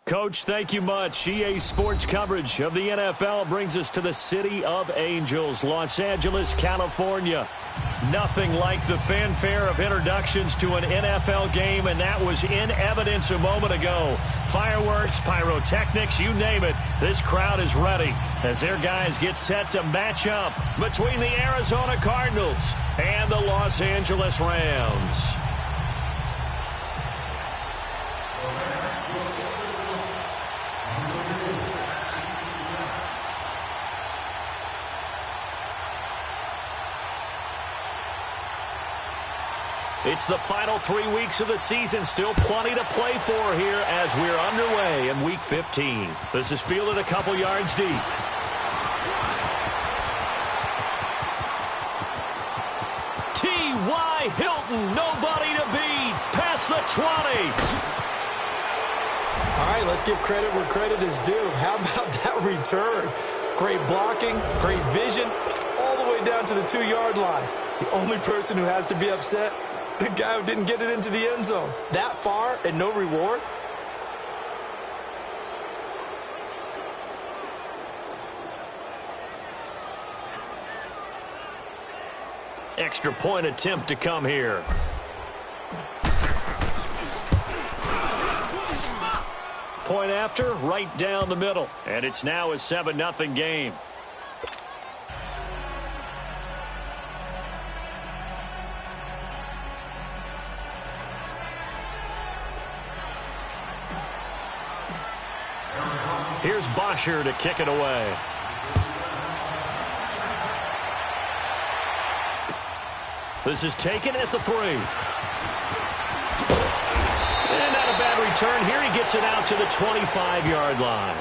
Coach, thank you much. EA Sports coverage of the NFL brings us to the City of Angels, Los Angeles, California. Nothing like the fanfare of introductions to an NFL game, and that was in evidence a moment ago. Fireworks, pyrotechnics, you name it. This crowd is ready as their guys get set to match up between the Arizona Cardinals and the Los Angeles Rams. It's the final 3 weeks of the season. Still plenty to play for here as we're underway in Week 15. This is fielded a couple yards deep. T.Y. Hilton, nobody to beat. Past the 20. All right, let's give credit where credit is due. How about that return? Great blocking, great vision, all the way down to the 2-yard line. The only person who has to be upset, the guy who didn't get it into the end zone. That far and no reward? Extra point attempt to come here. Point after, right down the middle. And it's now a 7-0 game. Here's Bosher to kick it away. This is taken at the 3. And not a bad return. Here he gets it out to the 25-yard line.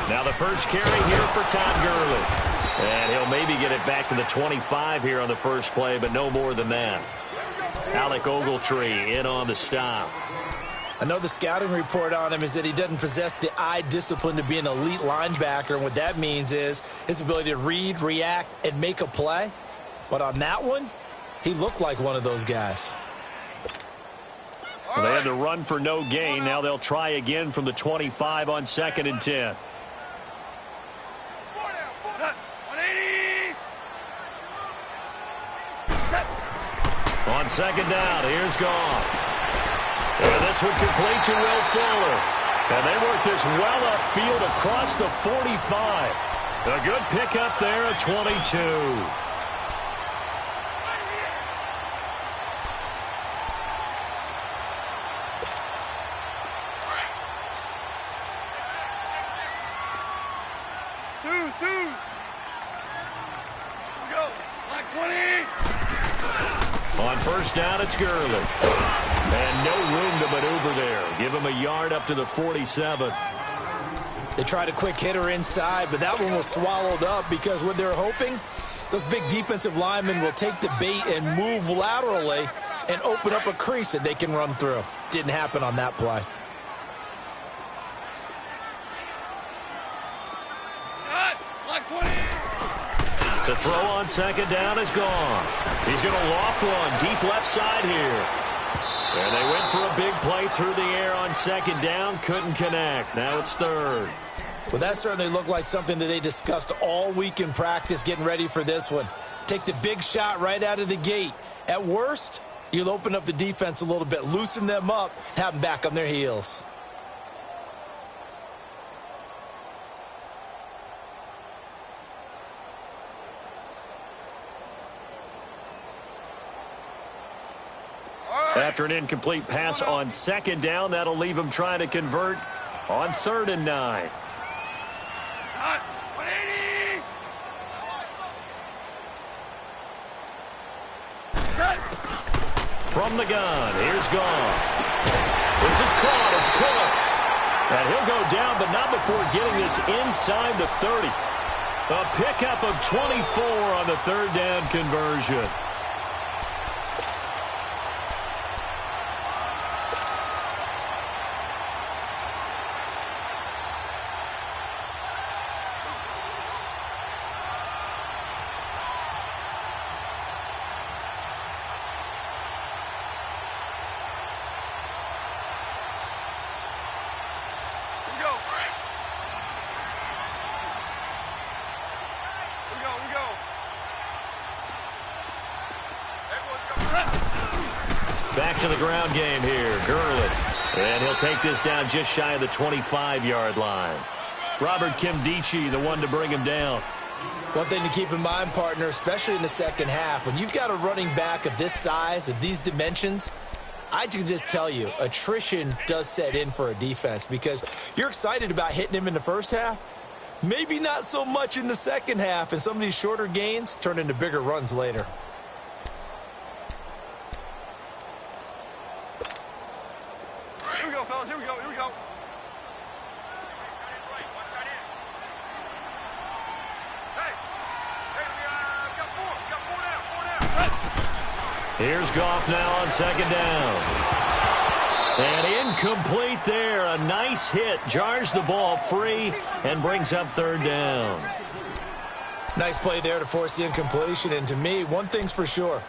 Now the first carry here for Todd Gurley. And he'll maybe get it back to the 25 here on the first play, but no more than that. Alec Ogletree in on the stop. I know the scouting report on him is that he doesn't possess the eye discipline to be an elite linebacker. And what that means is his ability to read, react, and make a play. But on that one, he looked like one of those guys. Well, they had to run for no gain. Now they'll try again from the 25 on 2nd and 10. On 2nd down, here's Goff. And this one complete to Will Fuller. And they work this well upfield across the 45. A good pickup there at 22. On 1st down, it's Gurley. And no room to maneuver there. Give him a yard up to the 47. They tried a quick hitter inside, but that one was swallowed up because what they're hoping, those big defensive linemen will take the bait and move laterally and open up a crease that they can run through. Didn't happen on that play. To throw on 2nd down is gone. He's going to loft one deep left side here. And they went for a big play through the air on 2nd down. Couldn't connect. Now it's 3rd. Well, that certainly looked like something that they discussed all week in practice getting ready for this one. Take the big shot right out of the gate. At worst, you'll open up the defense a little bit, loosen them up, have them back on their heels. After an incomplete pass on second down, that'll leave him trying to convert on 3rd and 9. From the gun, here's Goff. This is caught, it's close. And he'll go down, but not before getting this inside the 30. A pickup of 24 on the 3rd down conversion. Back to the ground game here. Gurley. And he'll take this down just shy of the 25-yard line. Robert Kimdichie, the one to bring him down. One thing to keep in mind, partner, especially in the second half, when you've got a running back of this size, of these dimensions, I can just tell you, attrition does set in for a defense because you're excited about hitting him in the first half. Maybe not so much in the second half, and some of these shorter gains turn into bigger runs later. Here we go, fellas. Here we go. Here we go. Here's Goff now on 2nd down. And incomplete there. A nice hit. Jars the ball free and brings up 3rd down. Nice play there to force the incompletion. And to me, one thing's for sure.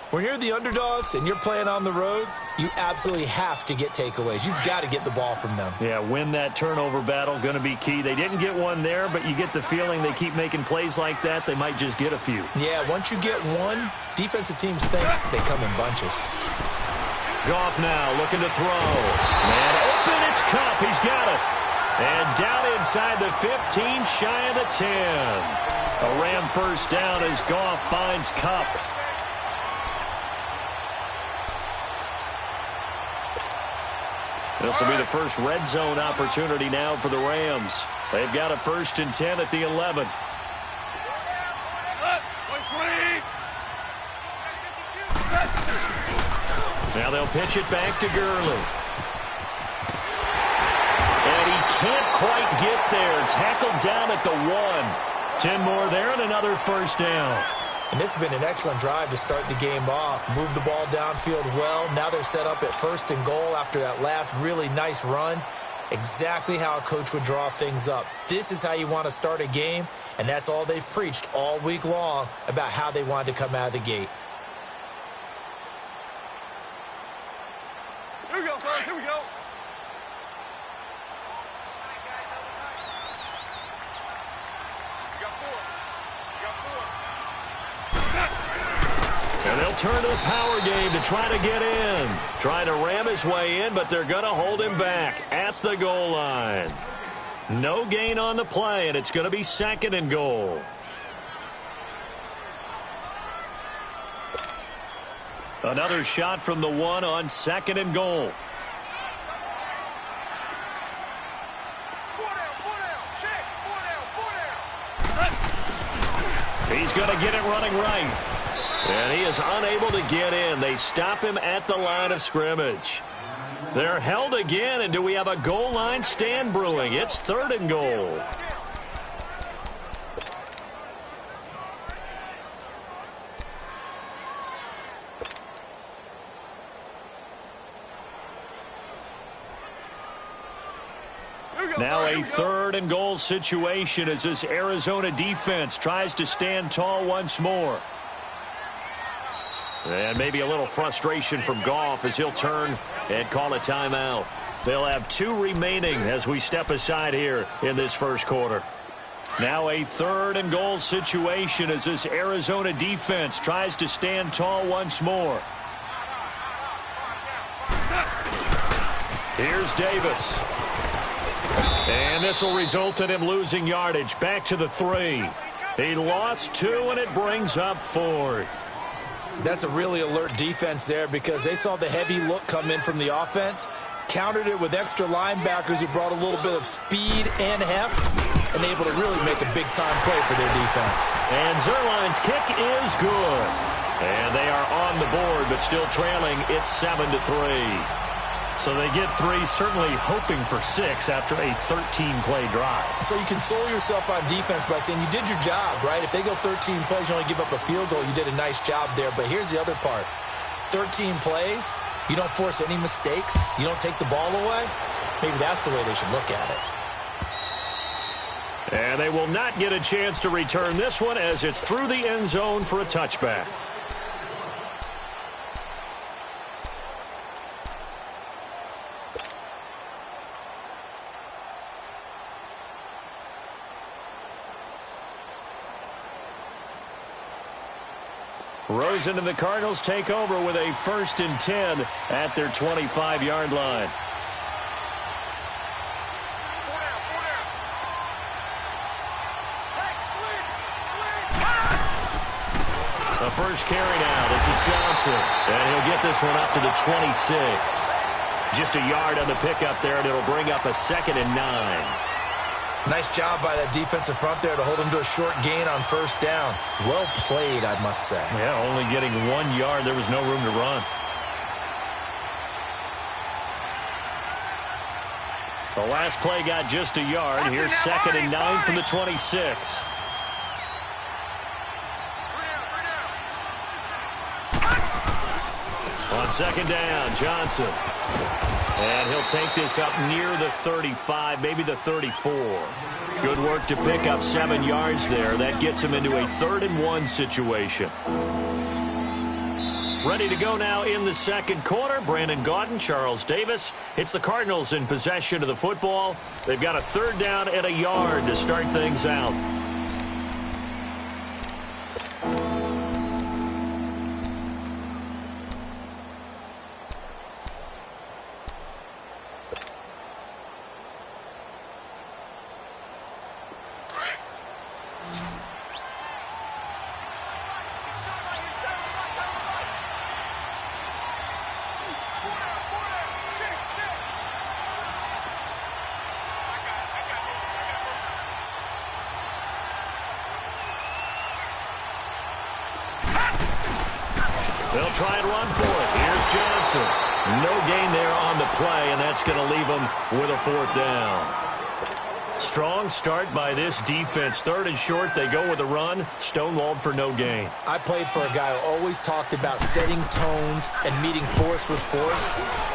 When you're the underdogs and you're playing on the road, you absolutely have to get takeaways. You've got to get the ball from them. Yeah, win that turnover battle, going to be key. They didn't get one there, but you get the feeling they keep making plays like that, they might just get a few. Yeah, once you get one, defensive teams think they come in bunches. Goff now looking to throw. Man open, it's Kupp. He's got it. And down inside the 15, shy of the 10. A Ram first down as Goff finds Kupp. This will be the first red zone opportunity now for the Rams. They've got a 1st and 10 at the 11. Now they'll pitch it back to Gurley. And he can't quite get there. Tackled down at the 1. 10 more there and another 1st down. And this has been an excellent drive to start the game off. Move the ball downfield well. Now they're set up at 1st and goal after that last really nice run. Exactly how a coach would draw things up. This is how you want to start a game, and that's all they've preached all week long about how they wanted to come out of the gate. Here we go, fellas. Here we go. And they'll turn to the power game to try to get in. Trying to ram his way in, but they're going to hold him back at the goal line. No gain on the play, and it's going to be 2nd and goal. Another shot from the 1 on 2nd and goal. He's going to get it running right. And he is unable to get in. They stop him at the line of scrimmage. They're held again, and do we have a goal line stand brewing? It's 3rd and goal. Now a 3rd and goal situation as this Arizona defense tries to stand tall once more. And maybe a little frustration from Goff as he'll turn and call a timeout. They'll have 2 remaining as we step aside here in this first quarter. Now a 3rd and goal situation as this Arizona defense tries to stand tall once more. Here's Davis. And this will result in him losing yardage. Back to the 3. He lost 2, and it brings up 4th. That's a really alert defense there because they saw the heavy look come in from the offense, countered it with extra linebackers who brought a little bit of speed and heft, and able to really make a big-time play for their defense. And Zerline's kick is good. And they are on the board, but still trailing. It's 7-3. So they get 3, certainly hoping for 6 after a 13-play drive. So you console yourself on defense by saying you did your job, right? If they go 13 plays, you only give up a field goal, you did a nice job there. But here's the other part. 13 plays, you don't force any mistakes, you don't take the ball away. Maybe that's the way they should look at it. And they will not get a chance to return this one as it's through the end zone for a touchback. Rosen and the Cardinals take over with a 1st and 10 at their 25-yard line. The first carry now. This is Johnson. And he'll get this one up to the 26. Just a yard on the pickup there, and it'll bring up a 2nd and 9. Nice job by that defensive front there to hold him to a short gain on 1st down. Well played, I must say. Yeah, only getting 1 yard. There was no room to run. The last play got just a yard. Here's 2nd and 9 from the 26. On 2nd down, Johnson. And he'll take this up near the 35, maybe the 34. Good work to pick up 7 yards there. That gets him into a 3rd and 1 situation. Ready to go now in the second quarter. Brandon Gaudin, Charles Davis. It's the Cardinals in possession of the football. They've got a 3rd down and a yard to start things out. They'll try and run for it. Here's Johnson. No gain there on the play, and that's going to leave them with a 4th down. Strong start by this defense. 3rd and short, they go with a run. Stonewalled for no gain. I played for a guy who always talked about setting tones and meeting force with force.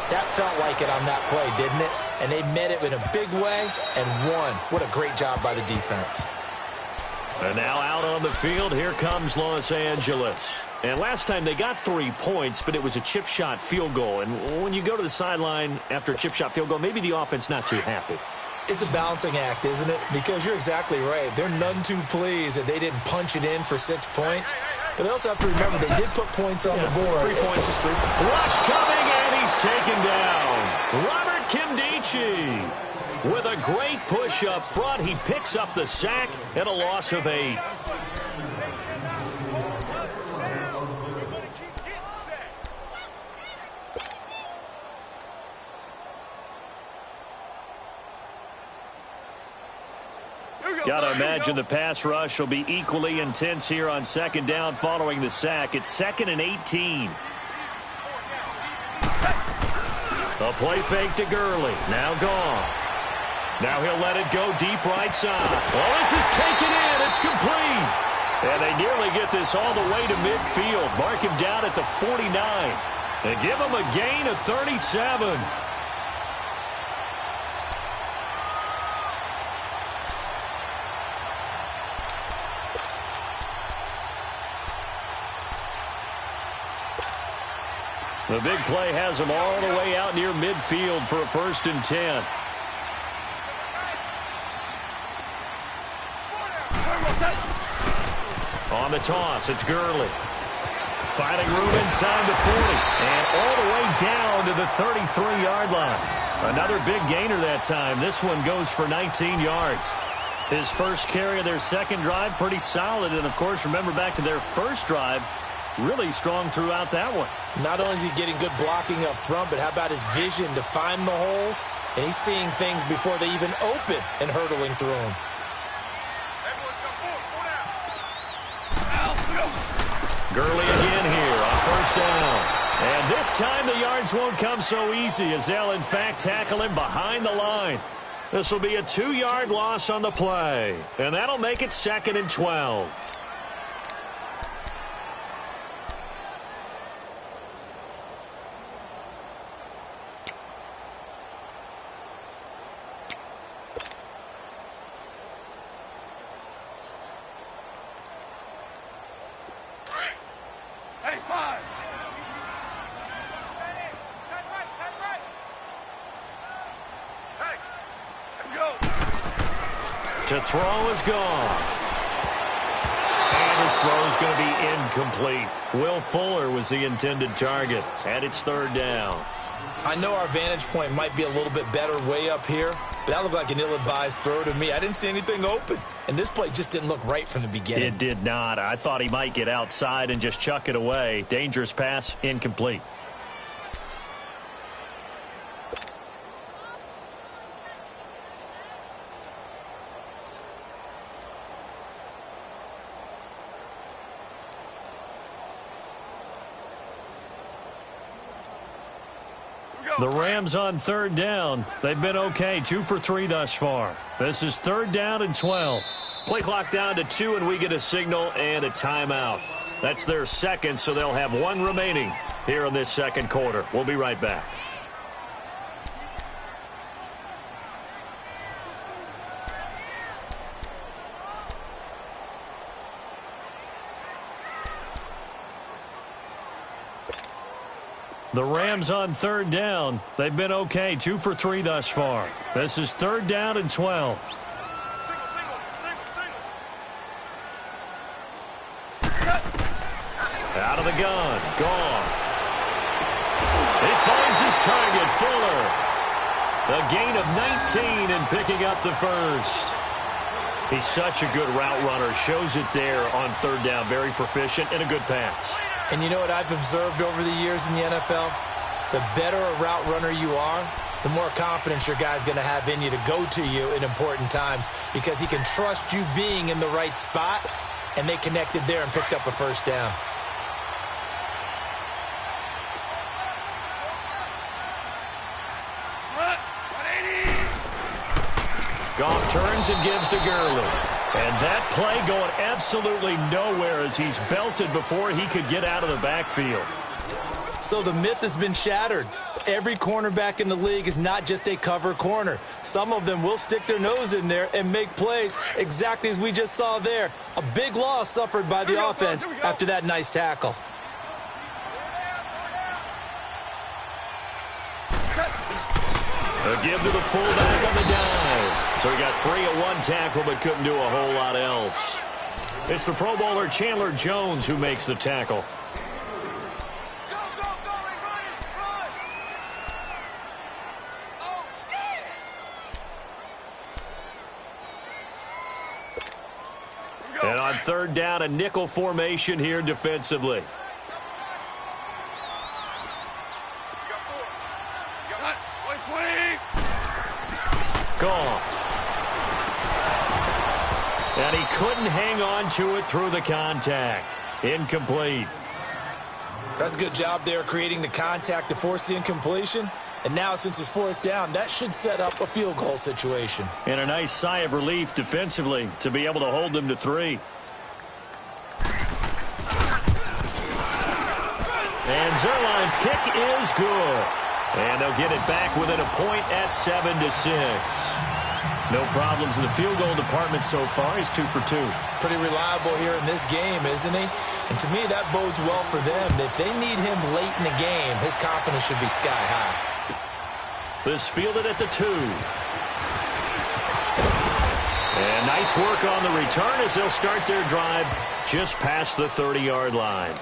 That felt like it on that play, didn't it? And they met it in a big way and won. What a great job by the defense. And now out on the field, here comes Los Angeles. And last time they got 3 points, but it was a chip shot field goal. And when you go to the sideline after a chip shot field goal, maybe the offense not too happy. It's a balancing act, isn't it? Because you're exactly right. They're none too pleased that they didn't punch it in for 6 points. But they also have to remember they did put points on the board. 3 points is 3. Rush coming, and he's taken down. Robert Kimdichie with a great push up front. He picks up the sack and a loss of 8. Got to imagine the pass rush will be equally intense here on 2nd down following the sack. It's 2nd and 18. A play fake to Gurley. Now gone. Now he'll let it go deep right side. Well, this is taken in. It's complete. And they nearly get this all the way to midfield. Mark him down at the 49. They give him a gain of 37. The big play has him all the way out near midfield for a 1st and 10. On the toss, it's Gurley. Finding room inside the 40. And all the way down to the 33-yard line. Another big gainer that time. This one goes for 19 yards. His first carry of their second drive, pretty solid. And, of course, remember back to their first drive, really strong throughout that one. Not only is he getting good blocking up front, but how about his vision to find the holes? And he's seeing things before they even open and hurdling through them. Gurley again here on 1st down. And this time the yards won't come so easy as they'll, in fact, tackle him behind the line. This will be a 2-yard loss on the play. And that'll make it 2nd and 12. To throw is gone. And his throw is going to be incomplete. Will Fuller was the intended target. And it's 3rd down. I know our vantage point might be a little bit better way up here, but that looked like an ill-advised throw to me. I didn't see anything open. And this play just didn't look right from the beginning. It did not. I thought he might get outside and just chuck it away. Dangerous pass, incomplete. The Rams on 3rd down. They've been okay, 2 for 3 thus far. This is 3rd down and 12. Play clock down to 2, and we get a signal and a timeout. That's their second, so they'll have 1 remaining here in this second quarter. We'll be right back. The Rams on 3rd down. They've been okay, 2 for 3 thus far. This is 3rd down and 12. Out of the gun. Gone. He finds his target, Fuller. A gain of 19 and picking up the first. He's such a good route runner. Shows it there on 3rd down. Very proficient and a good pass. And you know what I've observed over the years in the NFL? The better a route runner you are, the more confidence your guy's going to have in you to go to you in important times because he can trust you being in the right spot, and they connected there and picked up a 1st down. Goff turns and gives to Gurley. And that play going absolutely nowhere as he's belted before he could get out of the backfield. So the myth has been shattered. Every cornerback in the league is not just a cover corner. Some of them will stick their nose in there and make plays exactly as we just saw there. A big loss suffered by the offense after that nice tackle. A give to the fullback on the dive. So he got free at 1 tackle but couldn't do a whole lot else. It's the Pro Bowler Chandler Jones who makes the tackle. And on 3rd down, a nickel formation here defensively. Gone. And he couldn't hang on to it through the contact. Incomplete. That's a good job there creating the contact to force the incompletion. And now, since it's 4th down, that should set up a field goal situation. And a nice sigh of relief defensively to be able to hold them to 3. And Zerline's kick is good. And they'll get it back within a point at 7-6. No problems in the field goal department so far. He's 2 for 2. Pretty reliable here in this game, isn't he? And to me, that bodes well for them. If they need him late in the game, his confidence should be sky high. This fielded at the 2. And nice work on the return as they'll start their drive just past the 30-yard line.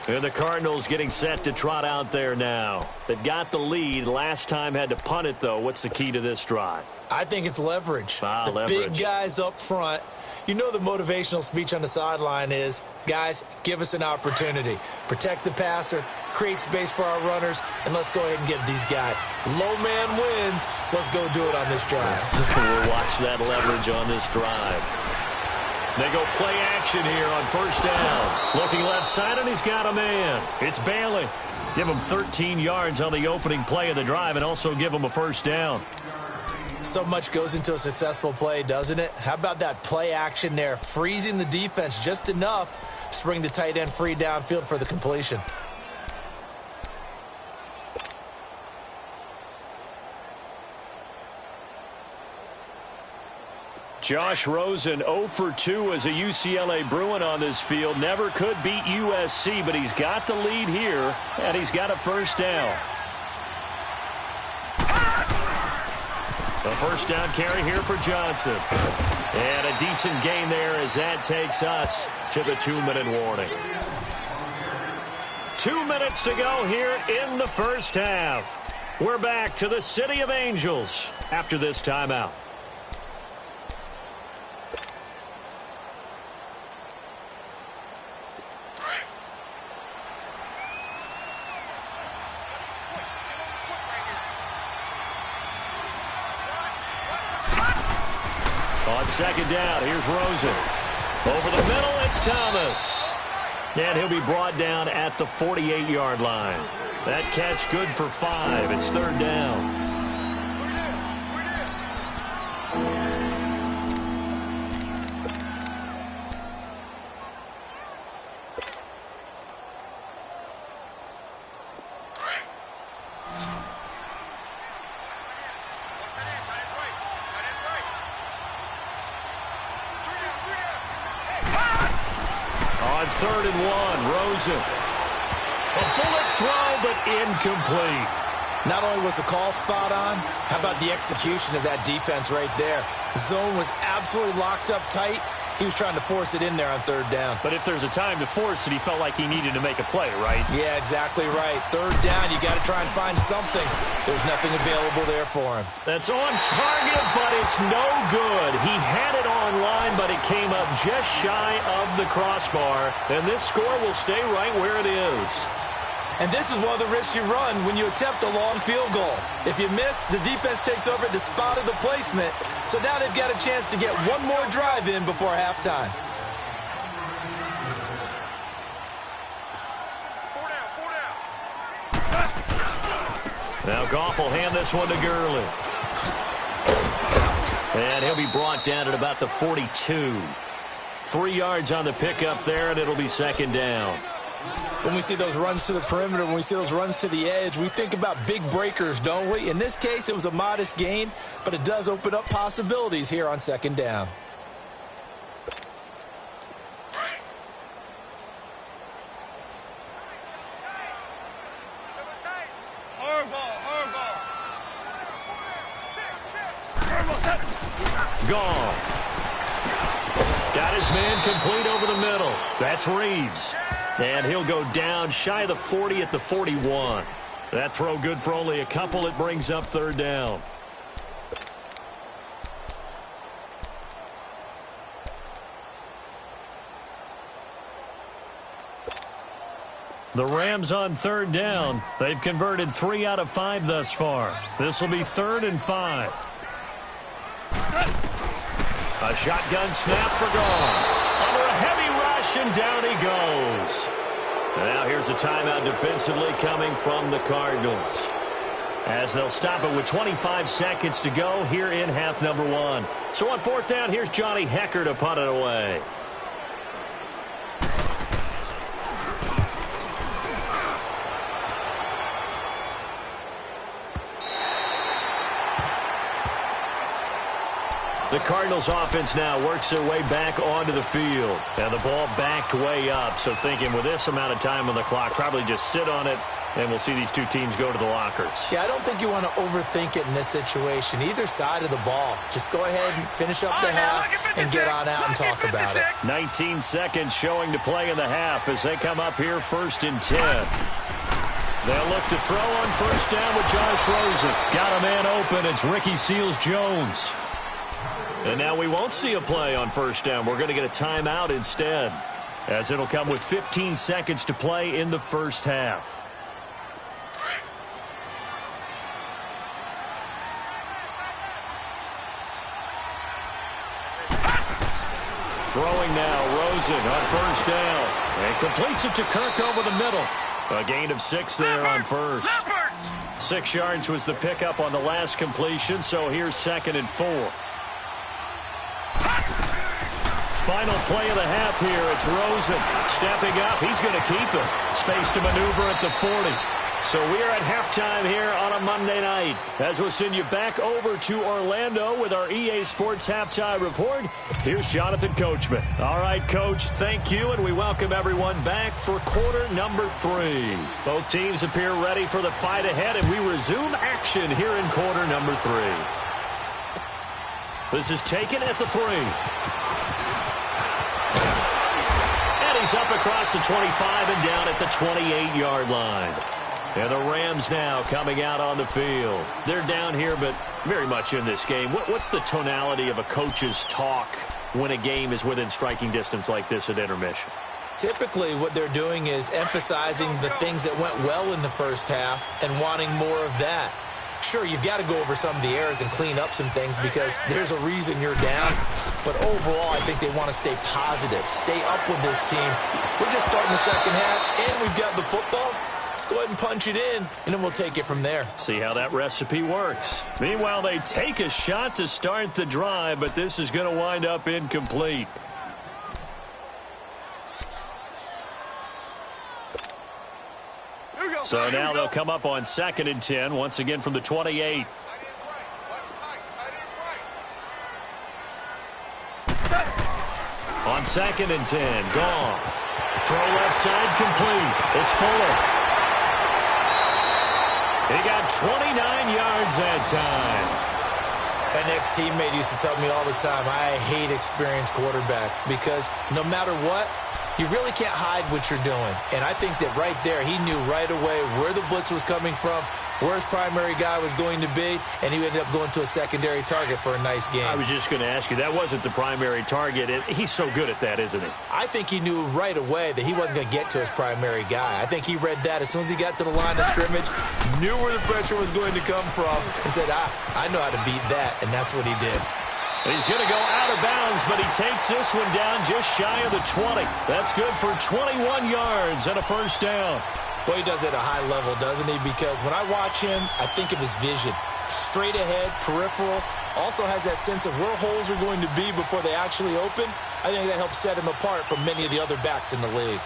And the Cardinals getting set to trot out there now. They've got the lead. Last time had to punt it, though. What's the key to this drive? I think it's leverage. The leverage. Big guys up front. You know the motivational speech on the sideline is, guys, give us an opportunity. Protect the passer, create space for our runners, and let's go ahead and get these guys. Low man wins. Let's go do it on this drive. We'll watch that leverage on this drive. They go play action here on first down. Looking left side, and he's got a man. It's Bailey. Give him 13 yards on the opening play of the drive and also give him a first down. So much goes into a successful play, doesn't it? How about that play action there, freezing the defense just enough to bring the tight end free downfield for the completion. Josh Rosen 0 for 2 as a UCLA Bruin on this field. Never could beat USC, but he's got the lead here, and he's got a first down. A first down carry here for Johnson. And a decent gain there as that takes us to the 2-minute warning. 2 minutes to go here in the first half. We're back to the City of Angels after this timeout. On second down, here's Rosen. Over the middle, it's Thomas. And he'll be brought down at the 48-yard line. That catch good for 5. It's third down. Third and 1, Rosen. A bullet throw, but incomplete. Not only was the call spot on, how about the execution of that defense right there? The zone was absolutely locked up tight. He was trying to force it in there on third down. But if there's a time to force it, he felt like he needed to make a play, right? Yeah, exactly right. Third down, you got to try and find something. There's nothing available there for him. That's on target, but it's no good. He had it on line, but it came up just shy of the crossbar. And this score will stay right where it is. And this is one of the risks you run when you attempt a long field goal. If you miss, the defense takes over at the spot of the placement. So now they've got a chance to get one more drive in before halftime. 4 down. Now Goff will hand this one to Gurley. And he'll be brought down at about the 42. 3 yards on the pickup there, and it'll be second down. When we see those runs to the perimeter, when we see those runs to the edge, we think about big breakers, don't we? In this case, it was a modest gain, but it does open up possibilities here on second down. Gone. Got his man complete over the middle. That's Reeves. And he'll go down shy of the 40 at the 41. That throw good for only a couple. It brings up third down. The Rams on third down. They've converted 3 out of 5 thus far. This will be 3rd and 5. A shotgun snap for Goff. Under a heavy rush, and down he goes. Now here's a timeout defensively coming from the Cardinals, as they'll stop it with 25 seconds to go here in half number 1. So on fourth down, here's Johnny Hecker to punt it away. The Cardinals offense now works their way back onto the field. And the ball backed way up. So thinking with this amount of time on the clock, probably just sit on it, and we'll see these two teams go to the lockers. Yeah, I don't think you want to overthink it in this situation. Either side of the ball. Just go ahead and finish up the half and get on out and talk about it. 19 seconds showing to play in the half as they come up here 1st and 10. They'll look to throw on 1st down with Josh Rosen. Got a man open. It's Ricky Seals-Jones. And now we won't see a play on 1st down. We're going to get a timeout instead, as it'll come with 15 seconds to play in the first half. Throwing now, Rosen on 1st down. And completes it to Kirk over the middle. A gain of 6 there on 1st. 6 yards was the pickup on the last completion, so here's 2nd and 4. Final play of the half here. It's Rosen stepping up. He's going to keep it. Space to maneuver at the 40. So we are at halftime here on a Monday night, as we'll send you back over to Orlando with our EA Sports Halftime Report. Here's Jonathan Coachman. All right, Coach, thank you, and we welcome everyone back for quarter number 3. Both teams appear ready for the fight ahead, and we resume action here in quarter number 3. This is taken at the 3. And he's up across the 25 and down at the 28-yard line. And the Rams now coming out on the field. They're down here, but very much in this game. What's the tonality of a coach's talk when a game is within striking distance like this at intermission? Typically, what they're doing is emphasizing the things that went well in the first half and wanting more of that. Sure, you've got to go over some of the errors and clean up some things because there's a reason you're down. But overall, I think they want to stay positive, stay up with this team. We're just starting the second half, and we've got the football. Let's go ahead and punch it in, and then we'll take it from there. See how that recipe works. Meanwhile, they take a shot to start the drive, but this is going to wind up incomplete. So now they'll come up on 2nd and 10, once again from the 28. On 2nd and 10, Goff. Throw left side complete. It's Fuller. He got 29 yards that time. An ex-teammate used to tell me all the time, I hate experienced quarterbacks because no matter what, you really can't hide what you're doing. And I think that right there, he knew right away where the blitz was coming from, where his primary guy was going to be, and he ended up going to a secondary target for a nice game. I was just going to ask you, that wasn't the primary target. He's so good at that, isn't he? I think he knew right away that he wasn't going to get to his primary guy. I think he read that as soon as he got to the line of scrimmage, knew where the pressure was going to come from, and said, I know how to beat that, and that's what he did. He's going to go out of bounds, but he takes this one down just shy of the 20. That's good for 21 yards and a 1st down. Boy, he does it at a high level, doesn't he? Because when I watch him, I think of his vision. Straight ahead, peripheral. Also has that sense of where holes are going to be before they actually open. I think that helps set him apart from many of the other backs in the league.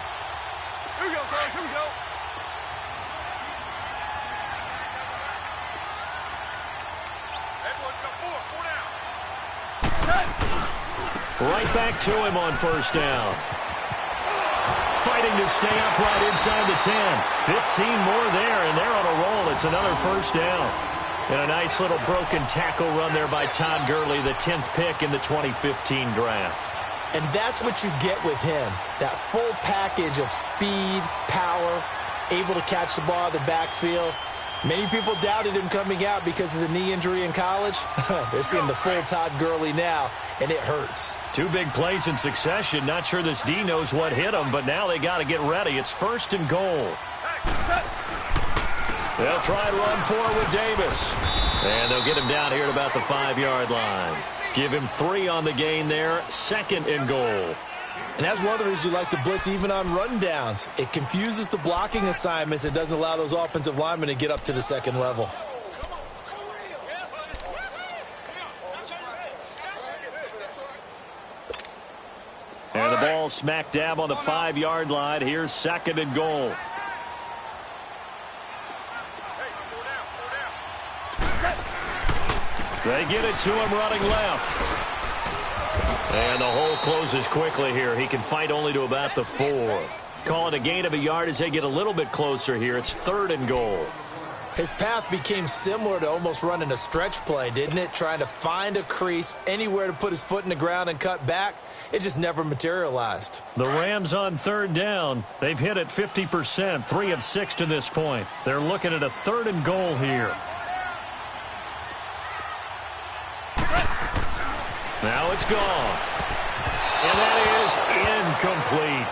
Here we go, guys. Here we go. Right back to him on 1st down. Fighting to stay upright inside the 10. 15 more there, and they're on a roll. It's another 1st down. And a nice little broken tackle run there by Todd Gurley, the 10th pick in the 2015 draft. And that's what you get with him, that full package of speed, power, able to catch the ball out of the backfield. Many people doubted him coming out because of the knee injury in college. They're seeing the full Todd Gurley now, and it hurts. 2 big plays in succession. Not sure this D knows what hit him, but now they got to get ready. It's 1st and goal. They'll try and run forward with Davis. And they'll get him down here at about the 5-yard line. Give him 3 on the gain there. 2nd and goal. And that's one of the reasons you like to blitz even on rundowns. It confuses the blocking assignments. It doesn't allow those offensive linemen to get up to the 2nd level. And the ball smack dab on the 5-yard line. Here's 2nd and goal. They get it to him running left. And the hole closes quickly here. He can fight only to about the 4. Call it a gain of a yard as they get a little bit closer here. It's 3rd and goal. His path became similar to almost running a stretch play, didn't it? Trying to find a crease, anywhere to put his foot in the ground and cut back. It just never materialized. The Rams on 3rd down. They've hit it 50%, 3 of 6 to this point. They're looking at a 3rd and goal here. Now it's gone. And that is incomplete.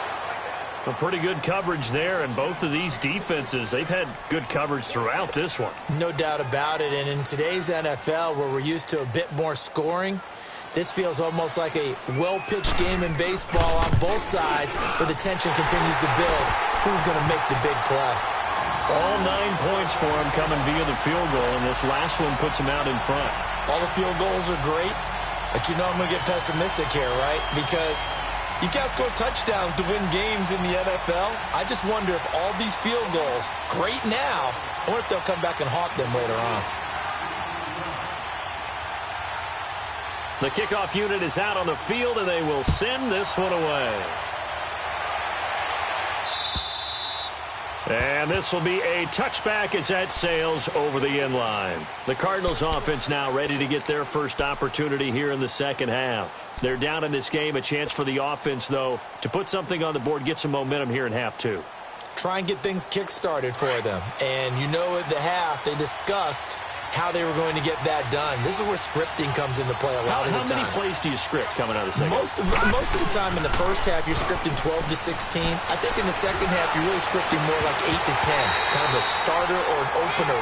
A pretty good coverage there, and both of these defenses, they've had good coverage throughout this one. No doubt about it, and in today's NFL, where we're used to a bit more scoring, this feels almost like a well-pitched game in baseball on both sides, but the tension continues to build. Who's going to make the big play? All 9 points for him coming via the field goal, and this last one puts him out in front. All the field goals are great, but you know I'm going to get pessimistic here, right? Because you got to score touchdowns to win games in the NFL. I just wonder if all these field goals, great now, I wonder if they'll come back and haunt them later on. The kickoff unit is out on the field, and they will send this one away. And this will be a touchback as that sails over the end line. The Cardinals offense now ready to get their first opportunity here in the second half. They're down in this game. A chance for the offense, though, to put something on the board, get some momentum here in half 2. Try and get things kick-started for them. And you know at the half, they discussed how they were going to get that done. This is where scripting comes into play a lot of the time. How many plays do you script coming out of the second? Most of the time in the first half, you're scripting 12 to 16. I think in the second half, you're really scripting more like 8 to 10. Kind of a starter or an opener,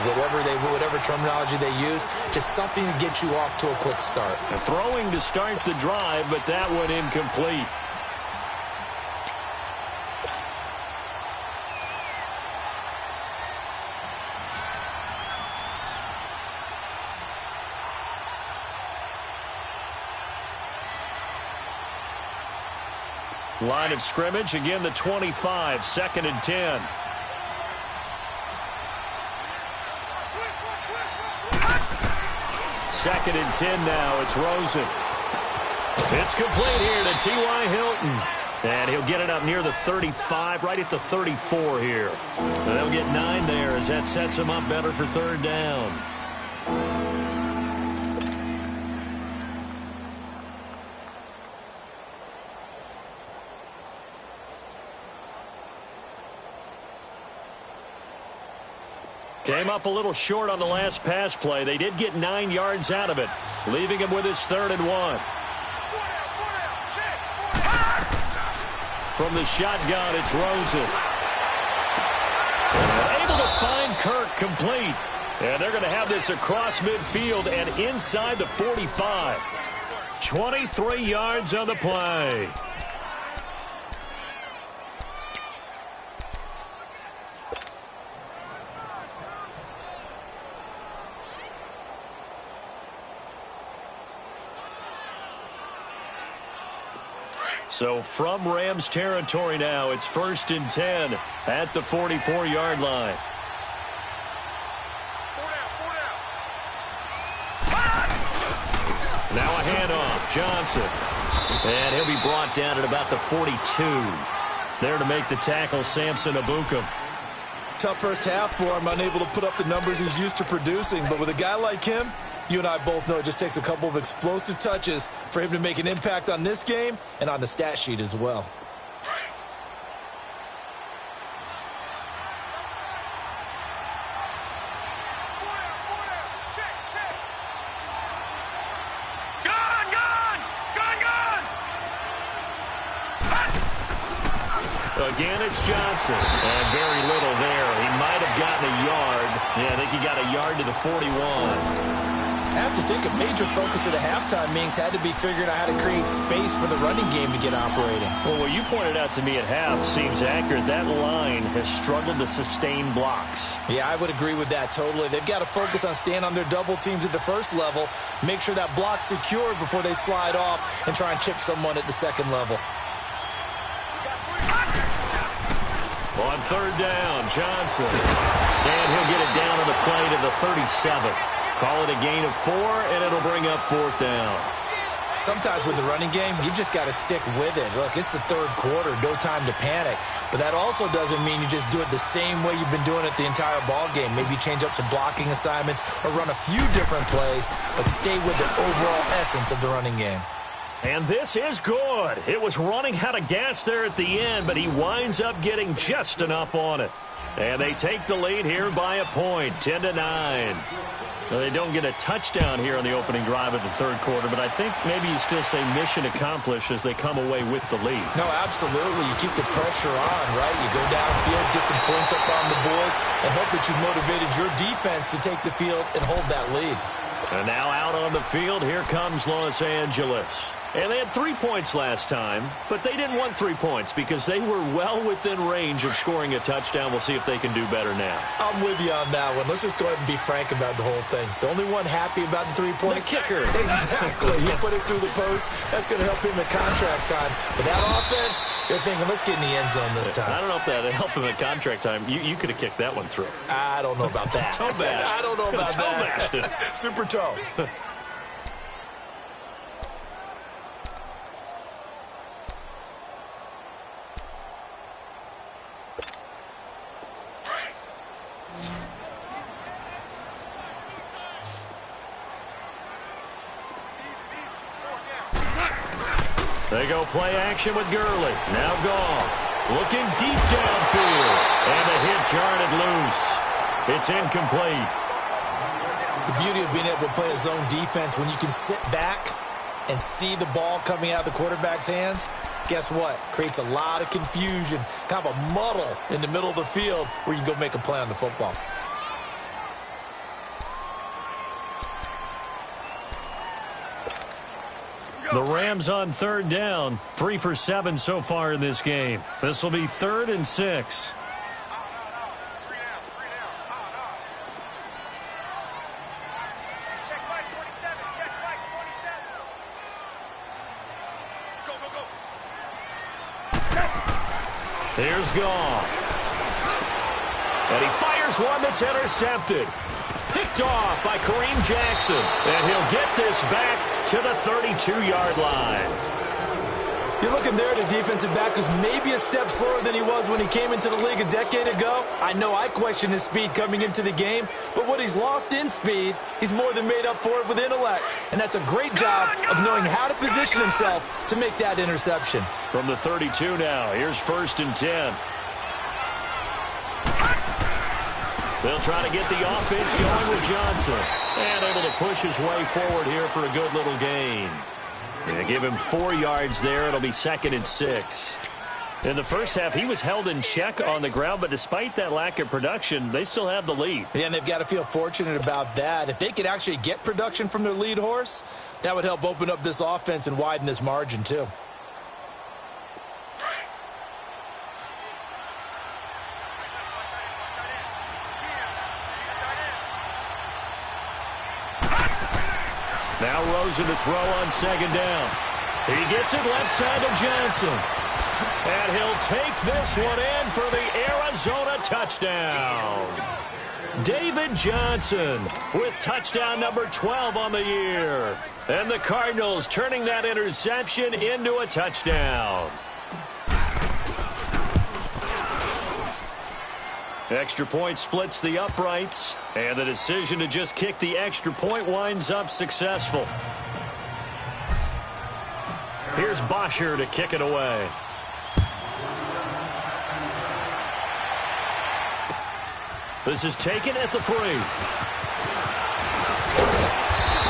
whatever terminology they use. Just something to get you off to a quick start. Throwing to start the drive, but that one incomplete. Line of scrimmage, again the 25, 2nd and 10. Second and 10 now, it's Rosen. It's complete here to T.Y. Hilton. And he'll get it up near the 35, right at the 34 here. And they'll get 9 there as that sets him up better for 3rd down. Came up a little short on the last pass play. They did get 9 yards out of it, leaving him with his 3rd and 1. From the shotgun, it's Rosen. Able to find Kirk complete. And they're going to have this across midfield and inside the 45. 23 yards on the play. So from Rams territory now, it's 1st and 10 at the 44-yard line. Now a handoff, Johnson. And he'll be brought down at about the 42. There to make the tackle, Samson Ebukam. Tough first half for him, unable to put up the numbers he's used to producing. But with a guy like him, you and I both know it just takes a couple of explosive touches for him to make an impact on this game and on the stat sheet as well. Again, it's Johnson. And very little there. He might have gotten a yard. Yeah, I think he got a yard to the 41. I have to think a major focus of the halftime meetings had to be figuring out how to create space for the running game to get operating. Well, what you pointed out to me at half seems accurate. That line has struggled to sustain blocks. Yeah, I would agree with that totally. They've got to focus on staying on their double teams at the first level, make sure that block's secured before they slide off and try and chip someone at the second level. On 3rd down, Johnson. And he'll get it down on the play to the 37. Call it a gain of 4, and it'll bring up 4th down. Sometimes with the running game, you just got to stick with it. Look, it's the third quarter, no time to panic. But that also doesn't mean you just do it the same way you've been doing it the entire ball game. Maybe change up some blocking assignments or run a few different plays, but stay with the overall essence of the running game. And this is good. It was running out of gas there at the end, but he winds up getting just enough on it. And they take the lead here by a point, 10-9. Now, they don't get a touchdown here on the opening drive of the third quarter, but I think maybe you still say mission accomplished as they come away with the lead. No, absolutely. You keep the pressure on, right? You go downfield, get some points up on the board, and hope that you've motivated your defense to take the field and hold that lead. And now out on the field, here comes Los Angeles. And they had 3 points last time, but they didn't want 3 points because they were well within range of scoring a touchdown. We'll see if they can do better now. I'm with you on that one. Let's just go ahead and be frank about the whole thing. The only one happy about the three-point... The kicker. Exactly. You put it through the post. That's going to help him at contract time. But that offense, they're thinking, let's get in the end zone this time. I don't know if that helped him at contract time. You could have kicked that one through. I don't know about that. Toe bash. I don't know about that. Toe bashed it. Super toe. They go play action with Gurley. Now Goff looking deep downfield. And the hit jarred loose. It's incomplete. The beauty of being able to play a zone defense when you can sit back and see the ball coming out of the quarterback's hands, guess what? Creates a lot of confusion, kind of a muddle in the middle of the field where you can go make a play on the football. The Rams on third down, 3 for 7 so far in this game. This will be 3rd and 6. Check back 27. Check back 27. Go, go, go. Here's Goff. And he fires one that's intercepted. Picked off by Kareem Jackson. And he'll get this back to the 32-yard line. You're looking there at a defensive back who's maybe a step slower than he was when he came into the league a decade ago. I know I questioned his speed coming into the game, but what he's lost in speed, he's more than made up for it with intellect. And that's a great job of knowing how to position himself to make that interception. From the 32 now, here's 1st and 10. They'll try to get the offense going with Johnson. And able to push his way forward here for a good little gain. They give him 4 yards there. It'll be 2nd and 6. In the first half, he was held in check on the ground, but despite that lack of production, they still have the lead. Yeah, and they've got to feel fortunate about that. If they could actually get production from their lead horse, that would help open up this offense and widen this margin too. Now Rosen to throw on 2nd down. He gets it left side to Johnson. And he'll take this one in for the Arizona touchdown. David Johnson with touchdown number 12 on the year. And the Cardinals turning that interception into a touchdown. Extra point splits the uprights, and the decision to just kick the extra point winds up successful. Here's Bosher to kick it away. This is taken at the 3.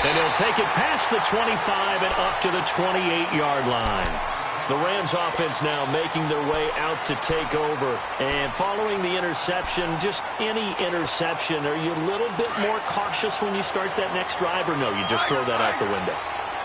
And he'll take it past the 25 and up to the 28-yard line. The Rams offense now making their way out to take over. And following the interception, just any interception, are you a little bit more cautious when you start that next drive, or no, you just throw that out the window?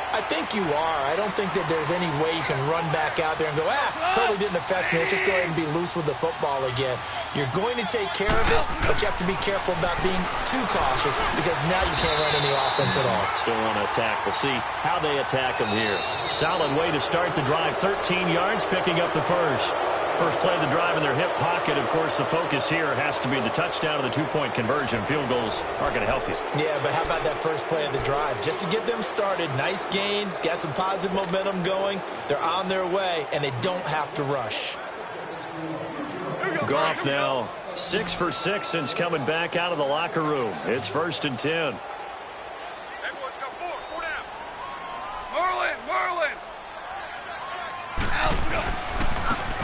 I think you are. I don't think that there's any way you can run back out there and go, totally didn't affect me. Let's just go ahead and be loose with the football again. You're going to take care of it, but you have to be careful about being too cautious because now you can't run any offense at all. Still want to attack. We'll see how they attack them here. Solid way to start the drive. 13 yards, picking up the first. First play of the drive in their hip pocket. Of course, the focus here has to be the touchdown and the two-point conversion. Field goals aren't going to help you. Yeah, but how about that first play of the drive? Just to get them started, nice gain, got some positive momentum going. They're on their way, and they don't have to rush. Goff now 6 for 6 since coming back out of the locker room. It's 1st and 10.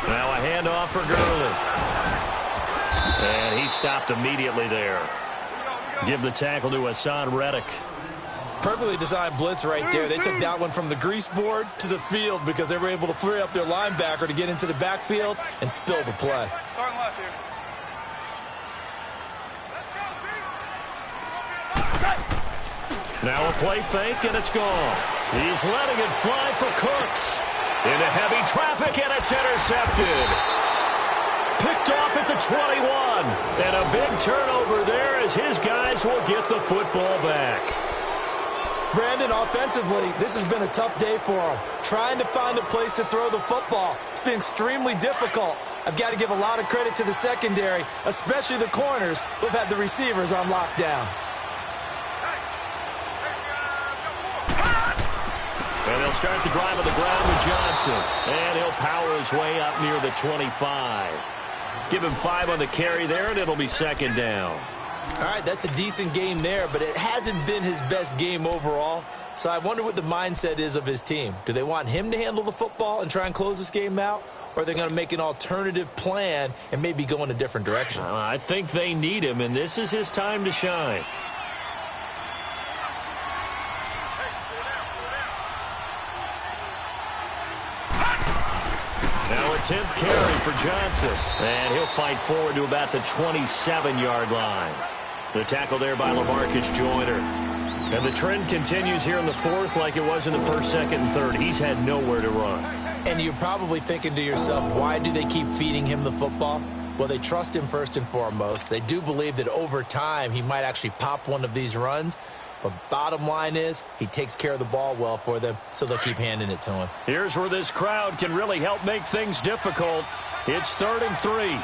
Now a handoff for Gurley. And he stopped immediately there. Give the tackle to Hassan Reddick. Perfectly designed blitz right there. They took that one from the grease board to the field because they were able to free up their linebacker to get into the backfield and spill the play. Starting left here. Now a play fake, and it's gone. He's letting it fly for Cooks. Into heavy traffic, and it's intercepted. Picked off at the 21. And a big turnover there as his guys will get the football back. Brandon, offensively, this has been a tough day for him. Trying to find a place to throw the football. It's been extremely difficult. I've got to give a lot of credit to the secondary, especially the corners who've had the receivers on lockdown. And they'll start the drive on the ground with Johnson. And he'll power his way up near the 25. Give him 5 on the carry there, and it'll be 2nd down. All right, that's a decent game there, but it hasn't been his best game overall. So I wonder what the mindset is of his team. Do they want him to handle the football and try and close this game out? Or are they going to make an alternative plan and maybe go in a different direction? I think they need him, and this is his time to shine. Now a 10th carry for Johnson. And he'll fight forward to about the 27-yard line. The tackle there by LaMarcus Joyner. And the trend continues here in the 4th like it was in the 1st, 2nd, and 3rd. He's had nowhere to run. And you're probably thinking to yourself, why do they keep feeding him the football? Well, they trust him first and foremost. They do believe that over time he might actually pop one of these runs. But bottom line is he takes care of the ball well for them, so they'll keep handing it to him. Here's where this crowd can really help make things difficult. It's 3rd and 3.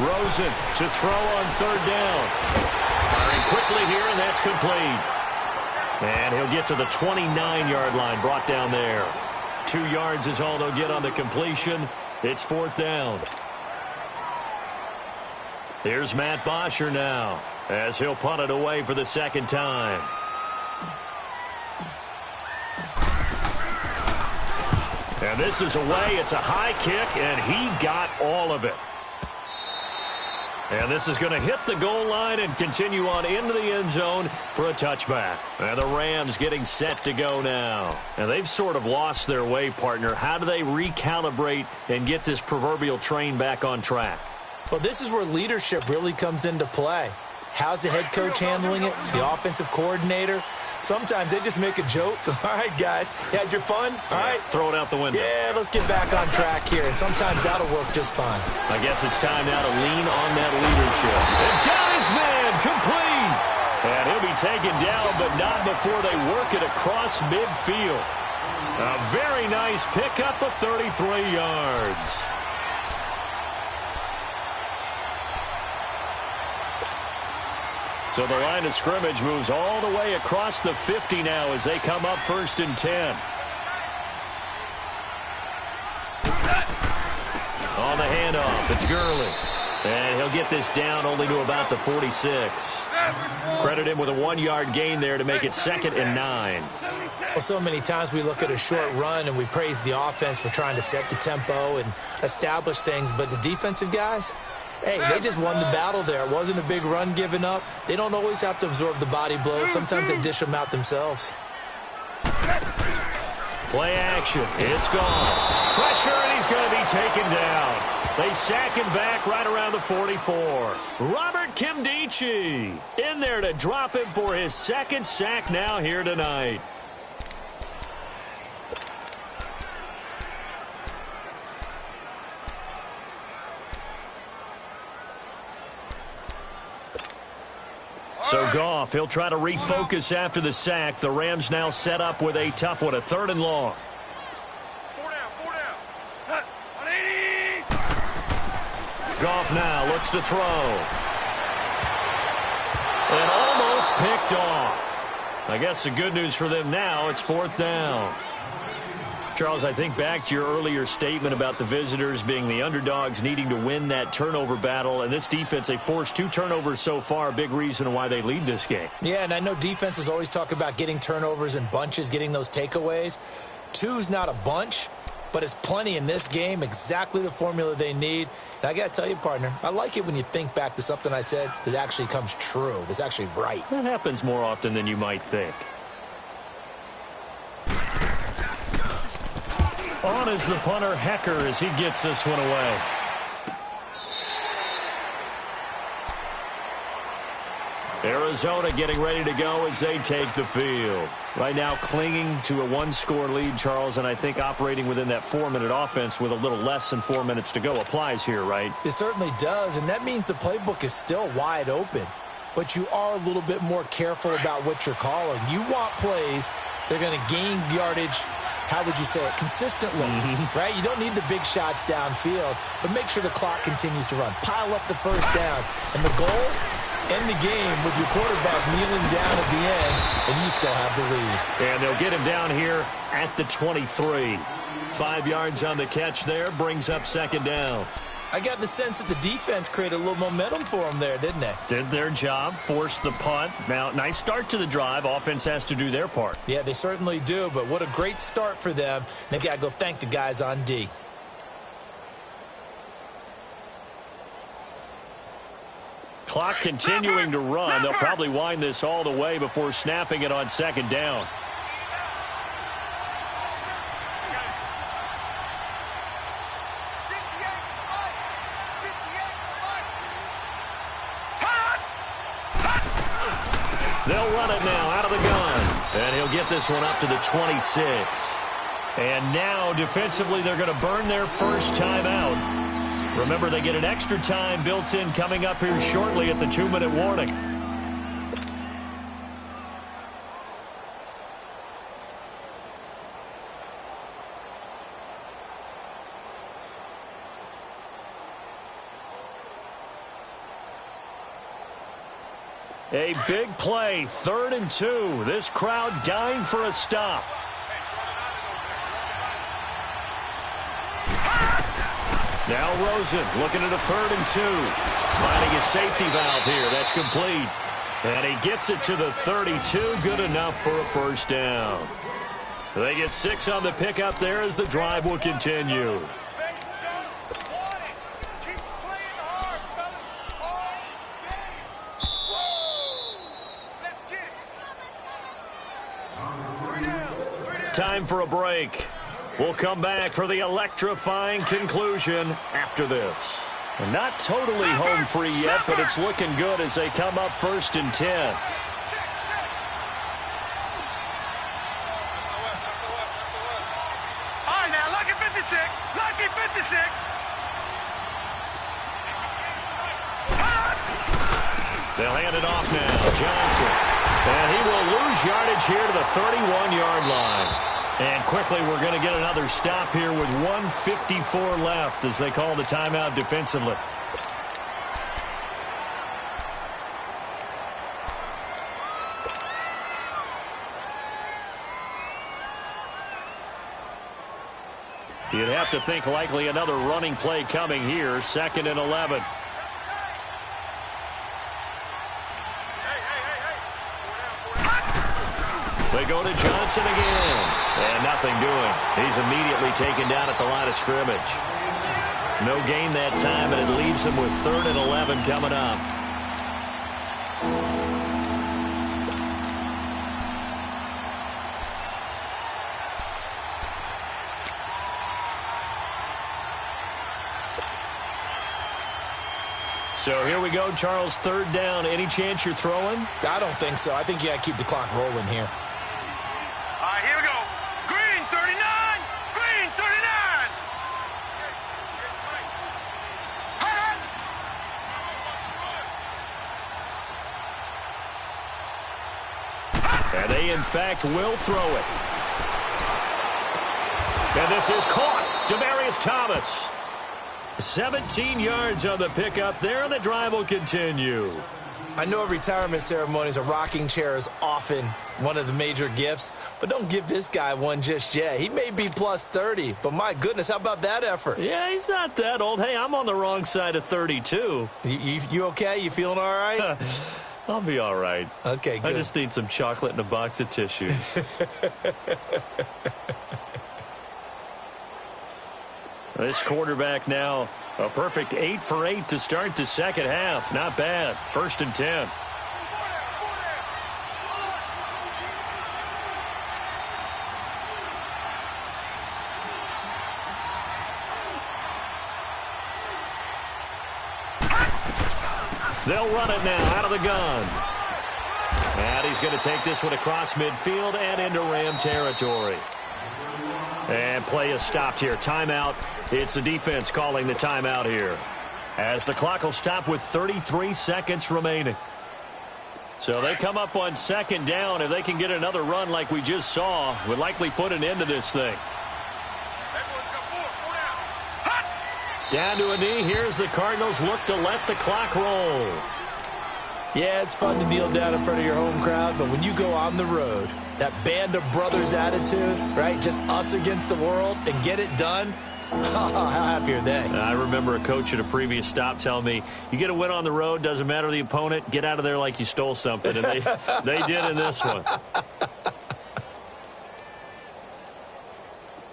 Rosen to throw on 3rd down. Firing quickly here, and that's complete. And he'll get to the 29-yard line, brought down there. 2 yards is all they'll get on the completion. It's 4th down. Here's Matt Bosher now, as he'll punt it away for the 2nd time. And this is away. It's a high kick, and he got all of it. And this is going to hit the goal line and continue on into the end zone for a touchback. And the Rams getting set to go now. And they've sort of lost their way, partner. How do they recalibrate and get this proverbial train back on track? Well, this is where leadership really comes into play. How's the head coach handling it? The offensive coordinator? Sometimes they just make a joke. All right, guys, you had your fun? All right. Throw it out the window. Yeah, let's get back on track here. And sometimes that'll work just fine. I guess it's time now to lean on that leadership. And got his man complete. And he'll be taken down, but not before they work it across midfield. A very nice pickup of 33 yards. So the line of scrimmage moves all the way across the 50 now as they come up 1st and 10. On the handoff, it's Gurley. And he'll get this down only to about the 46. Credit him with a 1-yard gain there to make it 2nd and 9. Well, so many times we look at a short run and we praise the offense for trying to set the tempo and establish things. But the defensive guys, hey, they just won the battle there. It wasn't a big run given up. They don't always have to absorb the body blows. Sometimes they dish them out themselves. Play action. It's gone. Pressure, and he's going to be taken down. They sack him back right around the 44. Robert Kimdichie in there to drop him for his 2nd sack now here tonight. So Goff, he'll try to refocus after the sack. The Rams now set up with a tough one, a 3rd and long. 4 down. 180. Goff now looks to throw. And almost picked off. I guess the good news for them now, it's 4th down. Charles, I think back to your earlier statement about the visitors being the underdogs, needing to win that turnover battle. And this defense, they forced 2 turnovers so far, a big reason why they lead this game. Yeah, and I know defenses always talk about getting turnovers in bunches, getting those takeaways. 2's not a bunch, but it's plenty in this game, exactly the formula they need. And I got to tell you, partner, I like it when you think back to something I said that actually comes true, that's actually right. That happens more often than you might think. On is the punter, Hecker, as he gets this one away. Arizona getting ready to go as they take the field. Right now clinging to a 1-score lead, Charles, and I think operating within that 4-minute offense with a little less than 4 minutes to go applies here, right? It certainly does, and that means the playbook is still wide open. But you are a little bit more careful about what you're calling. You want plays that are going to gain yardage, how would you say it, consistently, right? You don't need the big shots downfield, but make sure the clock continues to run. Pile up the first downs. And the goal, end the game with your quarterback kneeling down at the end, and you still have the lead. And they'll get him down here at the 23. 5 yards on the catch there, brings up 2nd down. I got the sense that the defense created a little momentum for them there, didn't they? Did their job, forced the punt. Now, nice start to the drive. Offense has to do their part. Yeah, they certainly do, but what a great start for them. And they got to go thank the guys on D. Clock continuing to run. They'll probably wind this all the way before snapping it on 2nd down. They'll run it now out of the gun. And he'll get this one up to the 26. And now, defensively, they're going to burn their first time out. Remember, they get an extra time built in coming up here shortly at the 2-minute warning. A big play, 3rd and 2. This crowd dying for a stop. Now Rosen looking at a 3rd and 2. Finding a safety valve here. That's complete. And he gets it to the 32. Good enough for a first down. They get 6 on the pickup there as the drive will continue. Time for a break. We'll come back for the electrifying conclusion after this. And not totally home free yet, but it's looking good as they come up 1st and 10. All right, now, lucky 56. Lucky 56. They'll hand it off now. Johnson. And he will lose yardage here to the 31-yard line. And quickly, we're going to get another stop here with 1:54 left as they call the timeout defensively. You'd have to think likely another running play coming here, 2nd and 11. They go to Johnson again. And nothing doing. He's immediately taken down at the line of scrimmage. No gain that time, and it leaves him with 3rd and 11 coming up. So here we go, Charles, 3rd down. Any chance you're throwing? I don't think so. I think you got to keep the clock rolling here. All right, here we go. Green 39. Green 39. And they, in fact, will throw it. And this is caught. Demaryius Thomas. 17 yards on the pickup there, and the drive will continue. I know at retirement ceremonies, a rocking chair is often one of the major gifts, but don't give this guy one just yet. He may be plus 30, but my goodness, how about that effort? Yeah, he's not that old. Hey, I'm on the wrong side of 32. You okay? You feeling all right? I'll be all right. Okay, good. I just need some chocolate and a box of tissues. This quarterback now, a perfect 8 for 8 to start the second half. Not bad. 1st and 10. They'll run it now out of the gun. And he's going to take this one across midfield and into Ram territory. And play is stopped here. Timeout. It's the defense calling the timeout here, as the clock will stop with 33 seconds remaining. So they come up on 2nd down. If they can get another run like we just saw, would likely put an end to this thing. Down to a knee. Here's the Cardinals look to let the clock roll. Yeah, it's fun to kneel down in front of your home crowd, but when you go on the road, that band of brothers attitude, right? Just us against the world and get it done. How happy are they? I remember a coach at a previous stop telling me, you get a win on the road, doesn't matter the opponent, get out of there like you stole something. And they did in this one.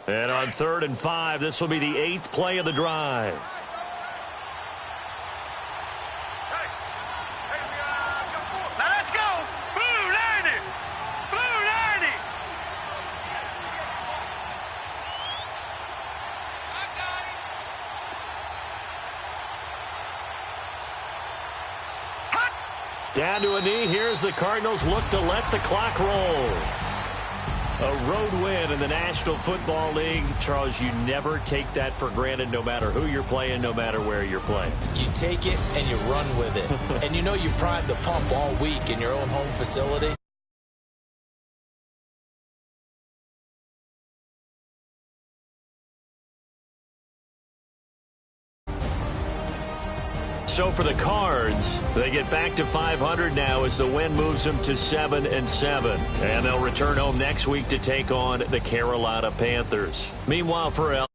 And on 3rd and 5, this will be the 8th play of the drive. Now let's go. Blue 90. Blue 90. Down to a knee. Here's the Cardinals look to let the clock roll. A road win in the National Football League. Charles, you never take that for granted, no matter who you're playing, no matter where you're playing. You take it and you run with it. And you know you primed the pump all week in your own home facility. So for the Cards, they get back to 500 now as the win moves them to 7-7. And they'll return home next week to take on the Carolina Panthers. Meanwhile, for